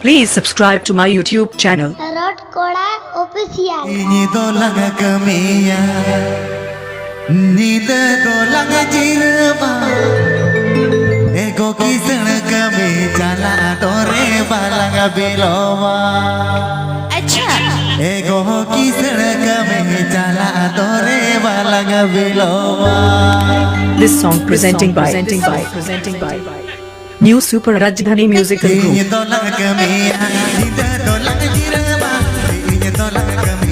Please subscribe to my YouTube channel. Tarot Koda Official. Ini dolang kemia, nida dolang jirba. Ego kisan kami jala tore balang bilowa. अच्छा Ego kisan kami jala tore balang bilowa. This song presenting by New Super Rajdhani Musical Group. Ini dolang kemia, nida dolang jirba. Ini dolang kemia.